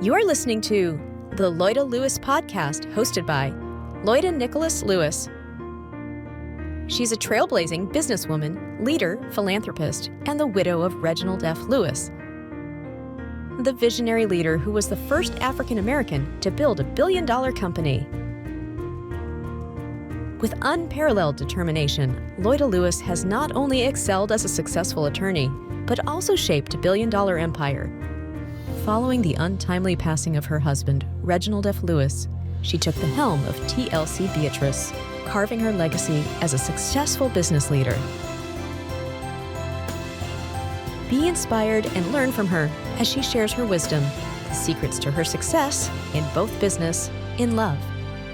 You are listening to the Loida Lewis podcast, hosted by Loida Nicolas Lewis. She's a trailblazing businesswoman, leader, philanthropist, and the widow of Reginald F. Lewis, the visionary leader who was the first African American to build a billion-dollar company. With unparalleled determination, Loida Lewis has not only excelled as a successful attorney, but also shaped a billion-dollar empire. Following the untimely passing of her husband, Reginald F. Lewis, she took the helm of TLC Beatrice, carving her legacy as a successful business leader. Be inspired and learn from her as she shares her wisdom, the secrets to her success in both business, in love,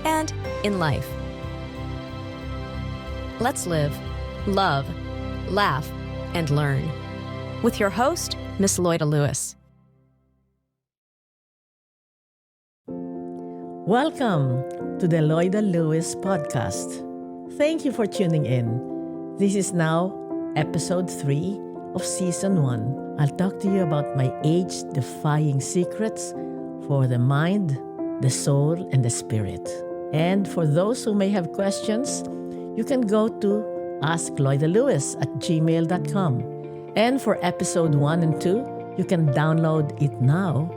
and in life. Let's live, love, laugh, and learn. With your host, Miss Loida Lewis. Welcome to the Loida Lewis podcast. Thank you for tuning in. This is now episode 3 of season 1. I'll talk to you about my age-defying secrets for the mind, the soul, and the spirit. And for those who may have questions, you can go to askloidalewis@gmail.com. And for episode 1 and 2, you can download it now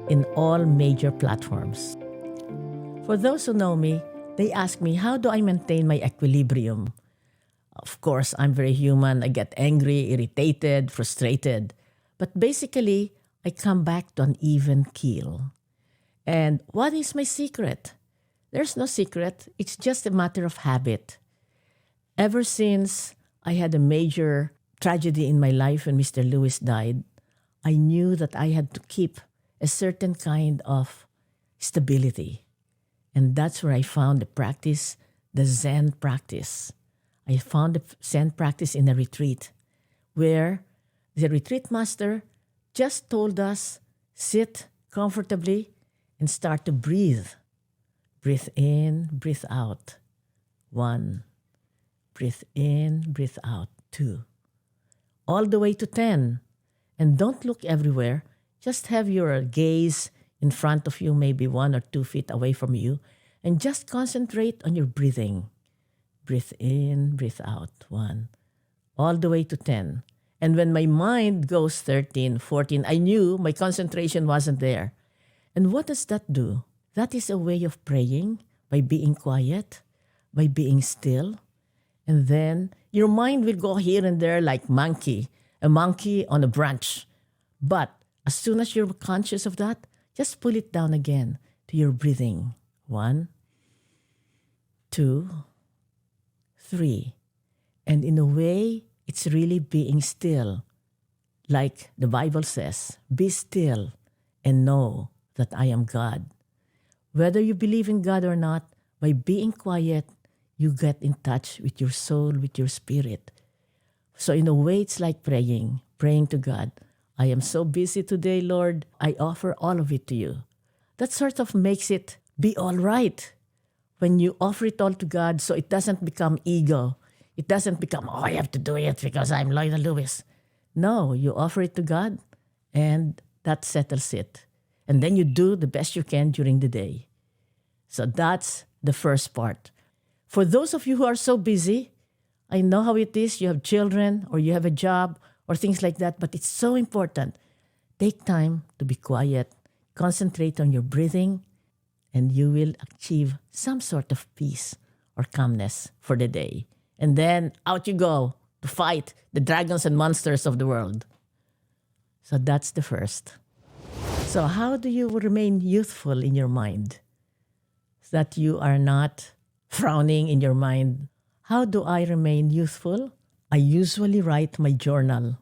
in all major platforms. For those who know me, they ask me, how do I maintain my equilibrium? Of course, I'm very human. I get angry, irritated, frustrated. But basically, I come back to an even keel. And what is my secret? There's no secret. It's just a matter of habit. Ever since I had a major tragedy in my life when Mr. Lewis died, I knew that I had to keep a certain kind of stability. And that's where I found the practice, the Zen practice. I found the Zen practice in a retreat where the retreat master just told us, sit comfortably and start to breathe. Breathe in, breathe out. 1. Breathe in, breathe out. 2. All the way to 10. And don't look everywhere. Just have your gaze in front of you, maybe 1 or 2 feet away from you, and just concentrate on your breathing. Breathe in, breathe out. 1. All the way to 10. And when my mind goes 13, 14, I knew my concentration wasn't there. And what does that do? That is a way of praying by being quiet, by being still. And then your mind will go here and there like a monkey on a branch. But as soon as you're conscious of that, just pull it down again to your breathing. 1, 2, 3. And in a way, it's really being still. Like the Bible says, be still and know that I am God. Whether you believe in God or not, by being quiet, you get in touch with your soul, with your spirit. So in a way, it's like praying to God. I am so busy today, Lord. I offer all of it to you. That sort of makes it be all right when you offer it all to God, so it doesn't become ego. It doesn't become, I have to do it because I'm Loida Lewis. No, you offer it to God and that settles it. And then you do the best you can during the day. So that's the first part. For those of you who are so busy, I know how it is. You have children or you have a job or things like that, but it's so important. Take time to be quiet, concentrate on your breathing, and you will achieve some sort of peace or calmness for the day. And then out you go to fight the dragons and monsters of the world. So that's the first. So how do you remain youthful in your mind? So that you are not frowning in your mind. How do I remain youthful? I usually write my journal.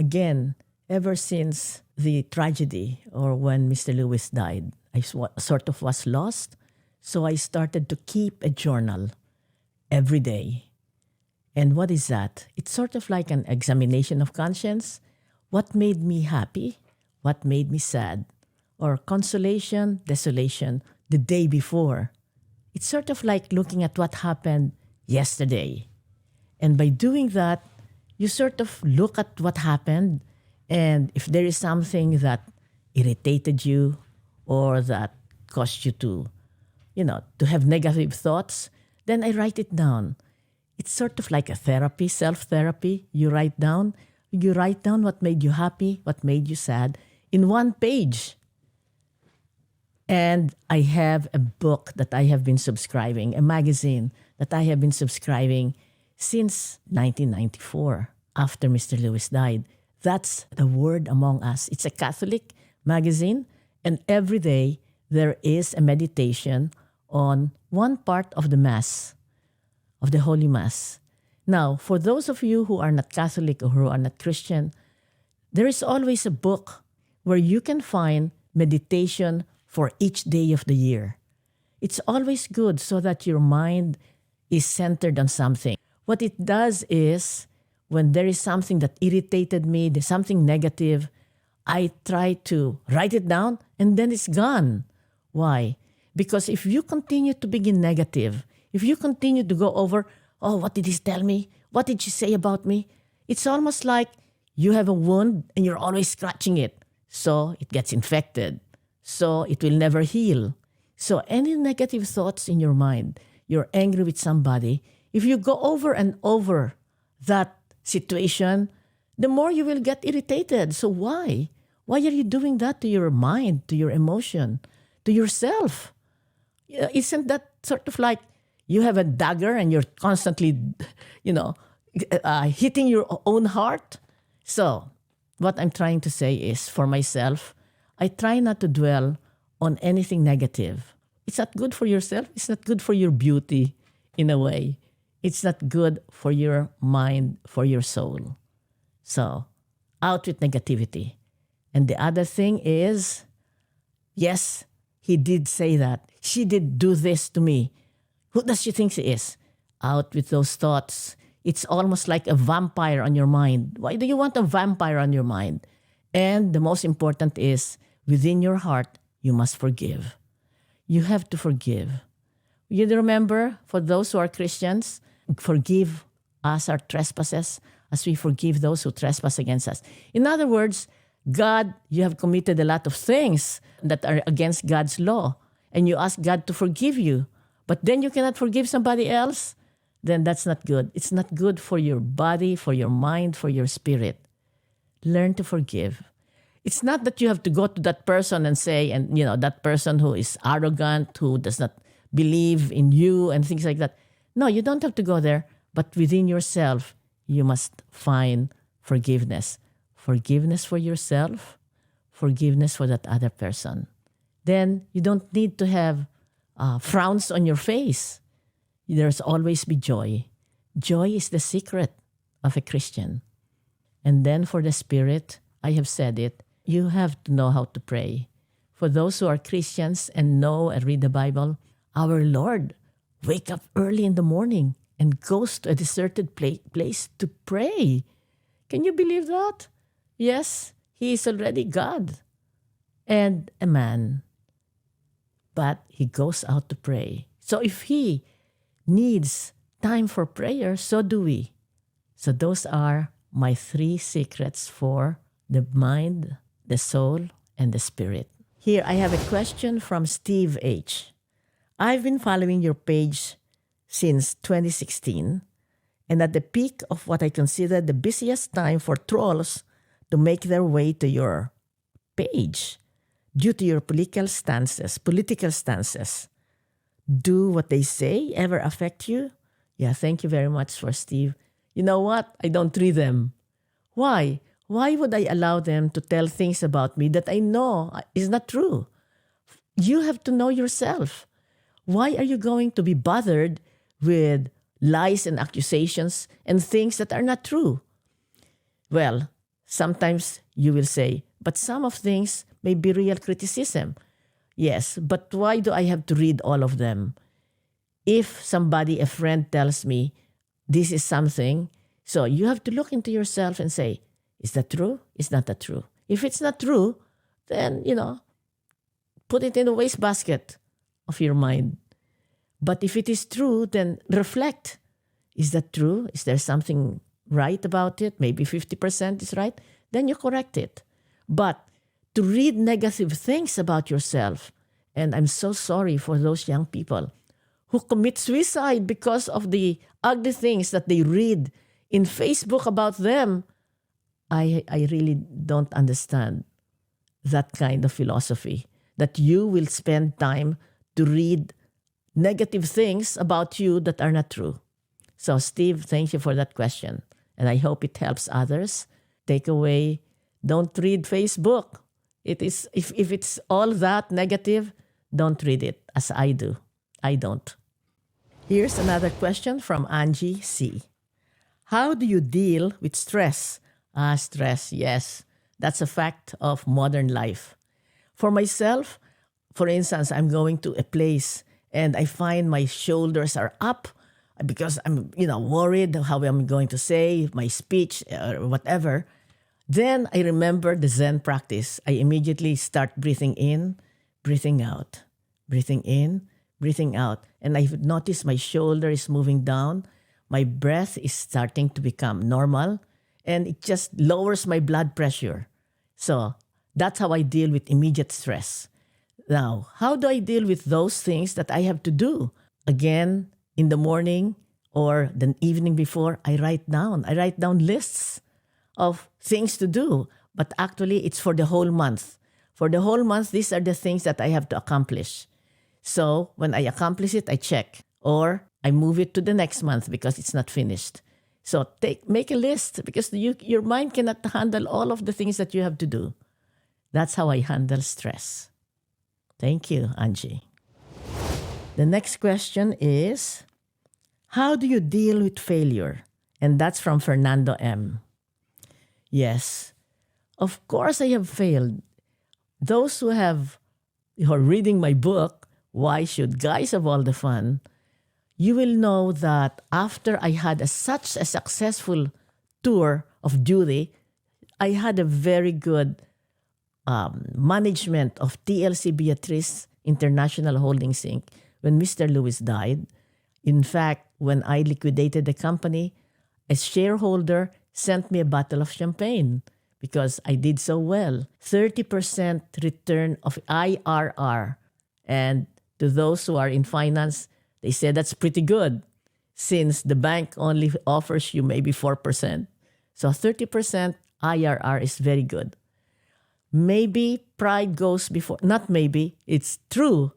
Again, ever since the tragedy or when Mr. Lewis died, I sort of was lost. So I started to keep a journal every day. And what is that? It's sort of like an examination of conscience. What made me happy? What made me sad? Or consolation, desolation, the day before. It's sort of like looking at what happened yesterday. And by doing that, you sort of look at what happened, and if there is something that irritated you or that cause you to, to have negative thoughts, then I write it down. It's sort of like a therapy, self-therapy. You write down what made you happy, what made you sad in one page. And I have a book that I have been subscribing, a magazine that I have been subscribing since 1994, after Mr. Lewis died. That's The Word Among Us. It's a Catholic magazine, and every day there is a meditation on one part of the Mass, of the Holy Mass. Now, for those of you who are not Catholic or who are not Christian, there is always a book where you can find meditation for each day of the year. It's always good so that your mind is centered on something. What it does is, when there is something that irritated me, there's something negative, I try to write it down and then it's gone. Why? Because if you continue to begin negative, if you continue to go over, oh, what did he tell me? What did she say about me? It's almost like you have a wound and you're always scratching it. So it gets infected. So it will never heal. So any negative thoughts in your mind, you're angry with somebody, if you go over and over that situation, the more you will get irritated. So why? Why are you doing that to your mind, to your emotion, to yourself? Isn't that sort of like you have a dagger and you're constantly, hitting your own heart? So what I'm trying to say is, for myself, I try not to dwell on anything negative. It's not good for yourself. It's not good for your beauty, in a way. It's not good for your mind, for your soul. So, out with negativity. And the other thing is, yes, he did say that. She did do this to me. Who does she think she is? Out with those thoughts. It's almost like a vampire on your mind. Why do you want a vampire on your mind? And the most important is, within your heart, you must forgive. You have to forgive. You remember, for those who are Christians, forgive us our trespasses as we forgive those who trespass against us. In other words, God, you have committed a lot of things that are against God's law, and you ask God to forgive you, but then you cannot forgive somebody else, then that's not good. It's not good for your body, for your mind, for your spirit. Learn to forgive. It's not that you have to go to that person and say, and that person who is arrogant, who does not believe in you and things like that. No, you don't have to go there, but within yourself, you must find forgiveness. Forgiveness for yourself, forgiveness for that other person. Then you don't need to have frowns on your face. There's always be joy. Joy is the secret of a Christian. And then for the spirit, I have said it, you have to know how to pray. For those who are Christians and know and read the Bible, our Lord wake up early in the morning and goes to a deserted place to pray. Can you believe that? Yes, he is already God and a man, but he goes out to pray. So if he needs time for prayer, so do we. So those are my 3 secrets for the mind, the soul, and the spirit. Here, I have a question from Steve H. I've been following your page since 2016, and at the peak of what I consider the busiest time for trolls to make their way to your page due to your political stances. Do what they say ever affect you? Yeah, thank you very much for Steve. You know what? I don't read them. Why? Why would I allow them to tell things about me that I know is not true? You have to know yourself. Why are you going to be bothered with lies and accusations and things that are not true? Well, sometimes you will say, but some of things may be real criticism. Yes, but why do I have to read all of them? If somebody, a friend tells me, this is something, so you have to look into yourself and say, is that true? Is not that true? If it's not true, then, put it in the wastebasket of your mind. But if it is true, then reflect. Is that true? Is there something right about it? Maybe 50% is right. Then you correct it. But to read negative things about yourself. And I'm so sorry for those young people who commit suicide because of the ugly things that they read in Facebook about them. I really don't understand that kind of philosophy, that you will spend time to read negative things about you that are not true. So, Steve, thank you for that question. And I hope it helps others. Take away, don't read Facebook. It is if it's all that negative, don't read it as I do. I don't. Here's another question from Angie C. How do you deal with stress? Stress, yes. That's a fact of modern life. For myself, for instance, I'm going to a place and I find my shoulders are up because I'm, worried how I'm going to say my speech or whatever. Then I remember the Zen practice. I immediately start breathing in, breathing out, breathing in, breathing out. And I've noticed my shoulder is moving down. My breath is starting to become normal. And it just lowers my blood pressure. So that's how I deal with immediate stress. Now, how do I deal with those things that I have to do? Again, in the morning or the evening before, I write down lists of things to do. But actually, it's for the whole month. For the whole month, these are the things that I have to accomplish. So when I accomplish it, I check. Or I move it to the next month because it's not finished. So make a list because your mind cannot handle all of the things that you have to do. That's how I handle stress. Thank you, Angie. The next question is, how do you deal with failure? And that's from Fernando M. Yes, of course I have failed. Those who are reading my book, Why Should Guys Have All the Fun? You will know that after I had such a successful tour of duty, I had a very good management of TLC Beatrice International Holdings Inc. when Mr. Lewis died. In fact, when I liquidated the company, a shareholder sent me a bottle of champagne because I did so well. 30% return of IRR. And to those who are in finance, they said that's pretty good since the bank only offers you maybe 4%. So 30% IRR is very good. Maybe pride goes before, not maybe, it's true.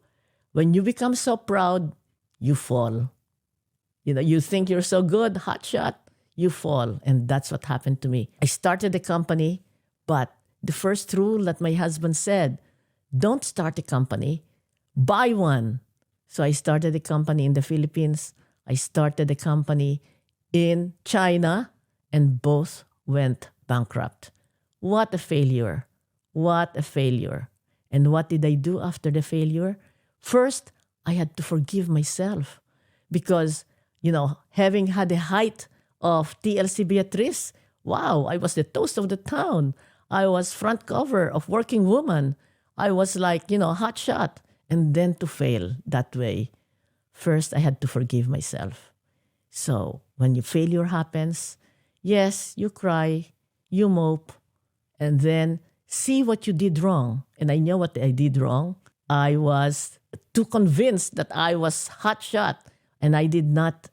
When you become so proud, you fall. You think you're so good, hotshot, you fall. And that's what happened to me. I started a company, but the first rule that my husband said, don't start a company, buy one. So I started a company in the Philippines. I started a company in China, and both went bankrupt. What a failure. What a failure. And what did I do after the failure? First, I had to forgive myself because, having had the height of TLC Beatrice, wow, I was the toast of the town. I was front cover of Working Woman. I was like, hot shot. And then to fail that way, first I had to forgive myself. So when your failure happens, yes, you cry, you mope, and then see what you did wrong. And I know what I did wrong. I was too convinced that I was hot shot, and I did not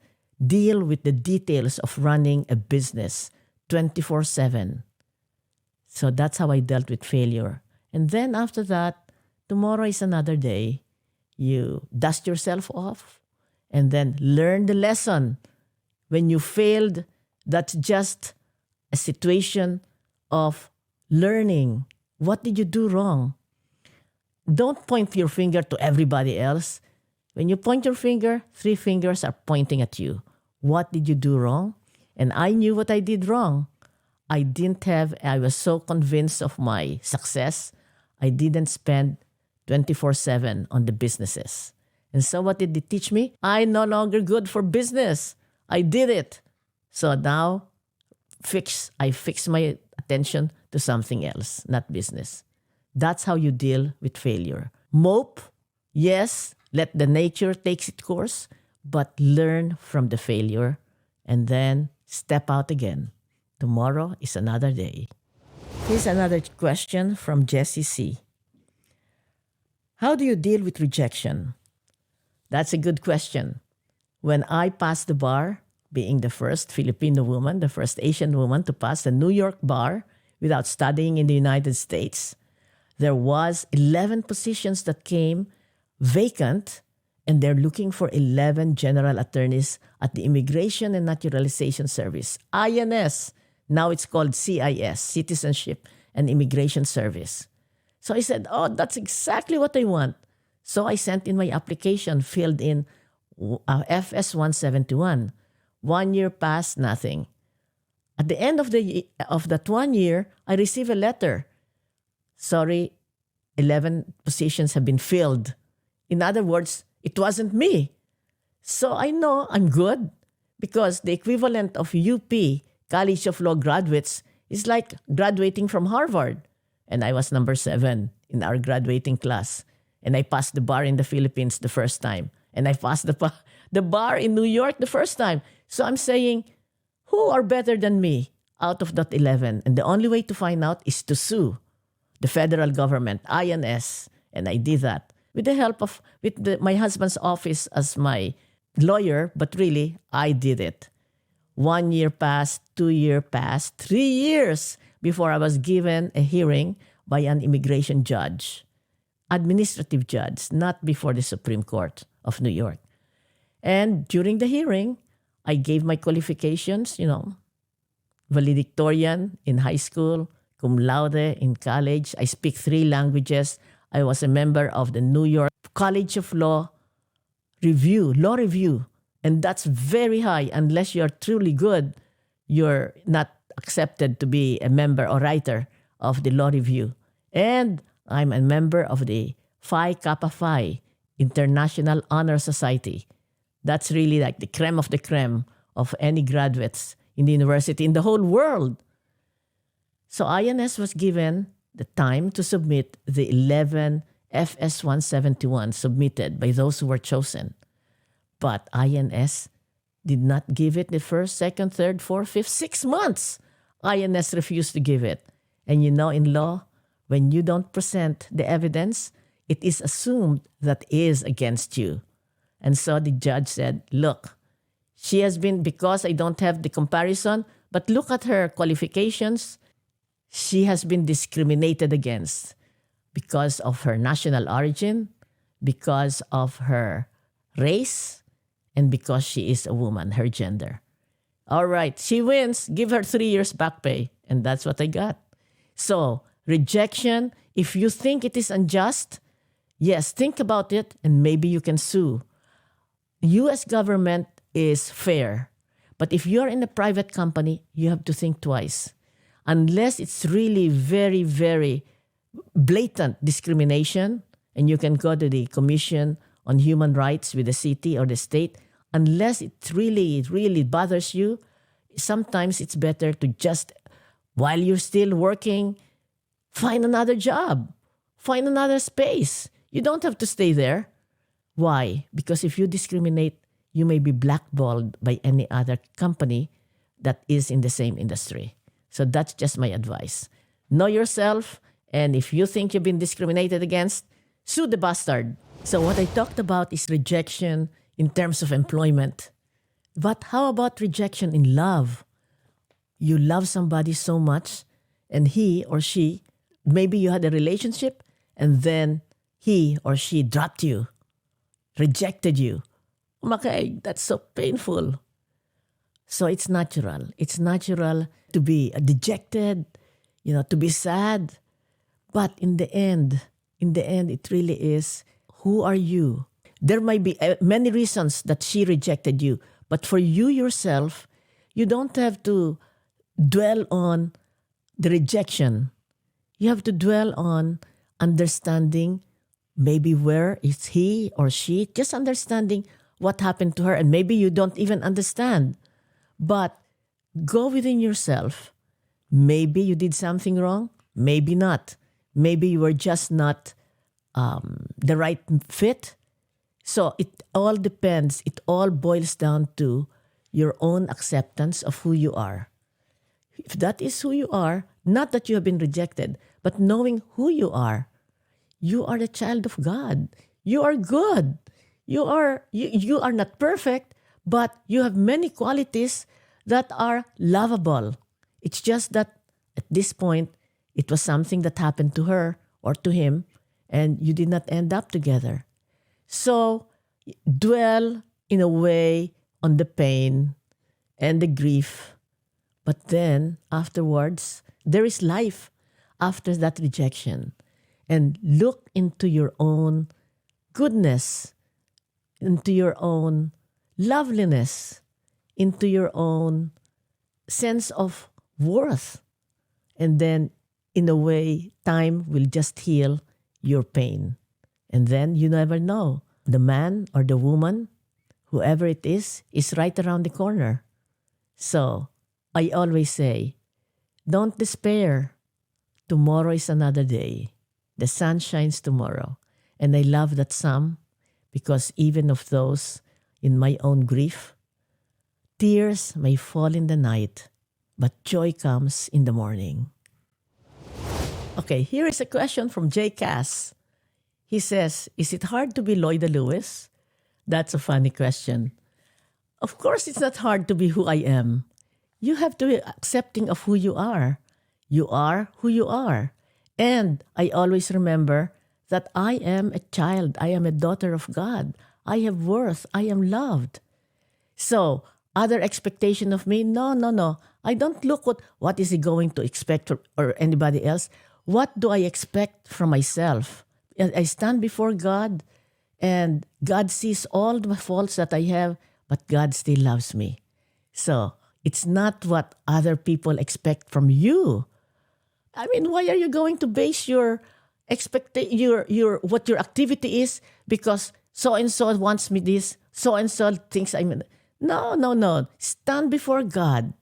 deal with the details of running a business 24/7. So that's how I dealt with failure. And then after that, tomorrow is another day. You dust yourself off and then learn the lesson. When you failed, that's just a situation of learning. What did you do wrong? Don't point your finger to everybody else. When you point your finger, 3 fingers are pointing at you. What did you do wrong? And I knew what I did wrong. I was so convinced of my success, I didn't spend 24/7 on the businesses. And so what did it teach me? I'm no longer good for business. I did it. So now I fix my attention to something else, not business. That's how you deal with failure. Mope, yes, let the nature take its course, but learn from the failure and then step out again. Tomorrow is another day. Here's another question from Jessie C. How do you deal with rejection? That's a good question. When I passed the bar, being the first Filipino woman, the first Asian woman to pass the New York bar without studying in the United States, there was 11 positions that came vacant, and they're looking for 11 general attorneys at the Immigration and Naturalization Service, INS. Now it's called CIS, Citizenship and Immigration Service. So I said, oh, that's exactly what I want. So I sent in my application, filled in FS 171. 1 year passed, nothing. At the end of that 1 year, I received a letter. Sorry, 11 positions have been filled. In other words, it wasn't me. So I know I'm good because the equivalent of UP, College of Law graduates, is like graduating from Harvard. And I was number 7 in our graduating class. And I passed the bar in the Philippines the first time. And I passed the bar in New York the first time. So I'm saying, who are better than me out of that 11? And the only way to find out is to sue the federal government, INS. And I did that with the help of my husband's office as my lawyer. But really, I did it. 1 year passed, 2 years passed, 3 years before I was given a hearing by an immigration judge, administrative judge, not before the Supreme Court of New York. And during the hearing, I gave my qualifications, valedictorian in high school, cum laude in college. I speak 3 languages. I was a member of the New York College of Law law review. And that's very high. Unless you're truly good, you're not accepted to be a member or writer of the law review. And I'm a member of the Phi Kappa Phi International Honor Society. That's really like the creme of the creme of any graduates in the university in the whole world. So INS was given the time to submit the 11 FS 171 submitted by those who were chosen. But INS did not give it the first, second, third, fourth, fifth, 6 months. INS refused to give it. And in law, when you don't present the evidence, it is assumed that is against you. And so the judge said, look, she has been, because I don't have the comparison, but look at her qualifications, she has been discriminated against because of her national origin, because of her race, and because she is a woman, her gender. All right, she wins. Give her 3 years back pay. And that's what I got. So, rejection, if you think it is unjust, yes, think about it and maybe you can sue. U.S. government is fair. But if you're in a private company, you have to think twice. Unless it's really very, very blatant discrimination, and you can go to the Commission on Human Rights with the city or the state, unless it really, really bothers you, sometimes it's better to just, while you're still working, find another job, find another space. You don't have to stay there. Why? Because if you discriminate, you may be blackballed by any other company that is in the same industry. So that's just my advice. Know yourself, and if you think you've been discriminated against, sue the bastard. So what I talked about is rejection in terms of employment. But how about rejection in love? You love somebody so much, and he or she, maybe you had a relationship, and then he or she dropped you, rejected you. Okay, that's so painful. So it's natural. It's natural to be dejected, to be sad. But in the end, it really is, who are you? There might be many reasons that she rejected you. But for you yourself, you don't have to dwell on the rejection. You have to dwell on understanding maybe where is he or she, just understanding what happened to her. And maybe you don't even understand. But go within yourself. Maybe you did something wrong. Maybe not. Maybe you were just not the right fit. So it all depends. It all boils down to your own acceptance of who you are. if that is who you are, not that you have been rejected, but knowing who you are the child of God. You are good. You are not perfect, but you have many qualities that are lovable. It's just that at this point, it was something that happened to her or to him, and you did not end up together. So dwell in a way on the pain and the grief, but then afterwards, there is life after that rejection. And look into your own goodness, into your own loveliness, into your own sense of worth. And then, in a way, time will just heal your pain. And then you never know. The man or the woman, whoever it is right around the corner. So, I always say, don't despair. Tomorrow is another day. The sun shines tomorrow. And I love that psalm because even of those in my own grief, tears may fall in the night, but joy comes in the morning. Okay, here is a question from J. Cass. He says, is it hard to be Loida Lewis? That's a funny question. Of course, it's not hard to be who I am. You have to be accepting of who you are. You are who you are. And I always remember that I am a child. I am a daughter of God. I have worth. I am loved. So, other expectation of me? No. I don't look at what is he going to expect or anybody else. What do I expect from myself? I stand before God and God sees all the faults that I have, but God still loves me. So, it's not what other people expect from you. I mean, why are you going to base your what your activity is because so and so wants me this, so and so thinks I'm No. Stand before God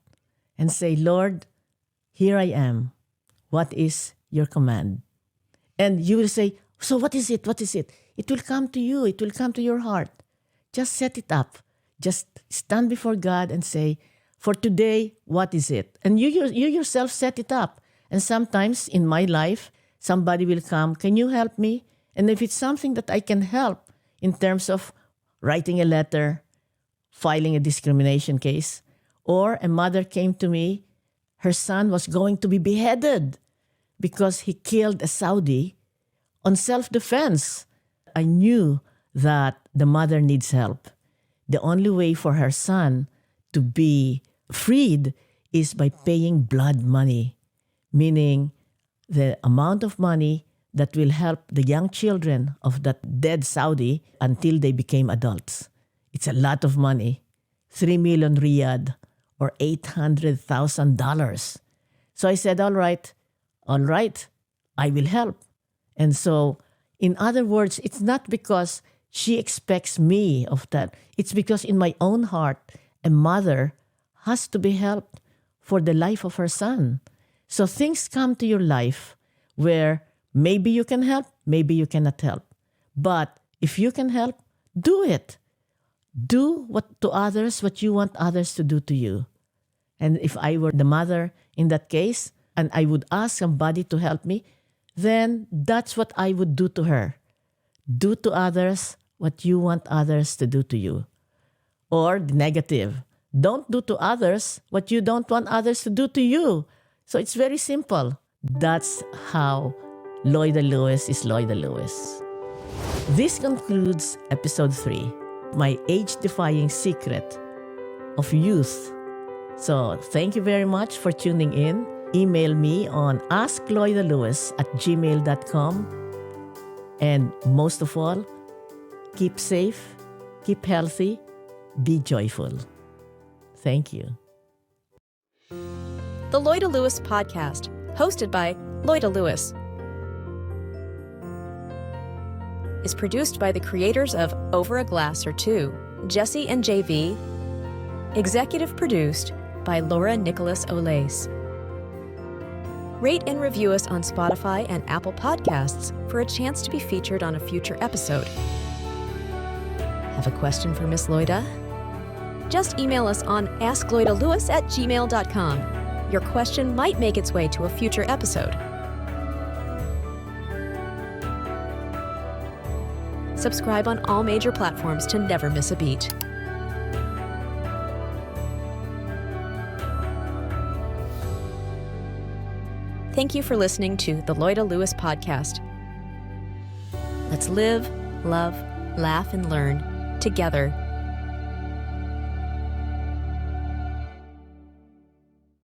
and say, Lord, here I am. What is your command? And you will say, so what is it? What is it? It will come to you. It will come to your heart. Just set it up. Just stand before God and say, for today, what is it? And you yourself set it up. And sometimes in my life, somebody will come, can you help me? And if it's something that I can help in terms of writing a letter, filing a discrimination case, or a mother came to me, her son was going to be beheaded because he killed a Saudi on self-defense. I knew that the mother needs help. The only way for her son to be freed is by paying blood money, meaning the amount of money that will help the young children of that dead Saudi until they became adults. It's a lot of money, 3 million riyad or $800,000. So I said, all right, I will help. And so, in other words, it's not because she expects me of that. It's because in my own heart, a mother has to be helped for the life of her son. So things come to your life where maybe you can help, maybe you cannot help. But if you can help, do it. Do to others what you want others to do to you. And if I were the mother in that case, and I would ask somebody to help me, then that's what I would do to her. Do to others what you want others to do to you. Or the negative. Don't do to others what you don't want others to do to you. So it's very simple. That's how Loida Lewis is Loida Lewis. This concludes episode 3, my age-defying secret of youth. So thank you very much for tuning in. Email me on askloidalewis@gmail.com. And most of all, keep safe, keep healthy, be joyful. Thank you. The Loida Lewis Podcast, hosted by Loida Lewis, is produced by the creators of Over a Glass or Two, Jesse and JV. Executive produced by Loida Nicolas Lewis. Rate and review us on Spotify and Apple Podcasts for a chance to be featured on a future episode. Have a question for Miss Loida? Just email us on askloidalewis@gmail.com. your question might make its way to a future episode. Subscribe on all major platforms to never miss a beat. Thank you for listening to the Loida Lewis podcast. Let's live, love, laugh, and learn together